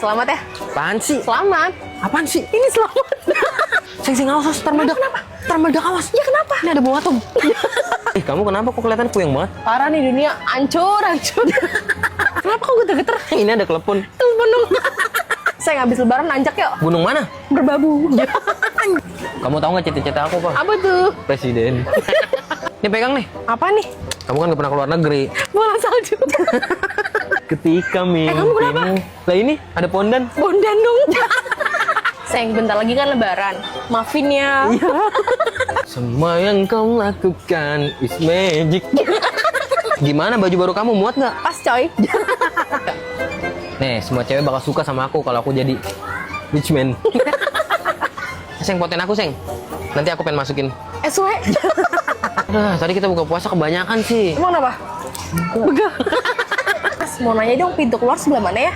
selamat ya. Apaan sih? Selamat. Apaan sih? Ini selamat. Seng awas, ntar meledak. Kenapa? Ntar meledak, awas. Ya kenapa? Ini ada bom atom. Kamu kenapa kok kelihatan puyeng banget? Parah nih dunia, hancur. Kenapa kok geter-geter? Ini ada telepon. Telepon dong. Saya habis lebaran nanjak yuk. Gunung mana? Berbabu. Kamu tahu nggak cita-cita aku, Pak? Apa tuh? Presiden. Ini pegang nih. Apa nih? Kamu kan gak pernah keluar negeri. Bola salju. Ketika kamu kenapa? mimpimu. Lah ini ada pondan. Bondan dong. Sayang, bentar lagi kan lebaran. Maafin ya. Semua yang kau lakukan is magic. Gimana baju baru kamu, muat nggak? Pas coy. Nih, semua cewek bakal suka sama aku kalau aku jadi rich man. Seng, poten aku, Seng. Nanti aku pengen masukin. SW. Tadi kita buka puasa kebanyakan sih. Emang kenapa? Begah. Mas, mau nanya dong, pintu keluar sebelah mana ya?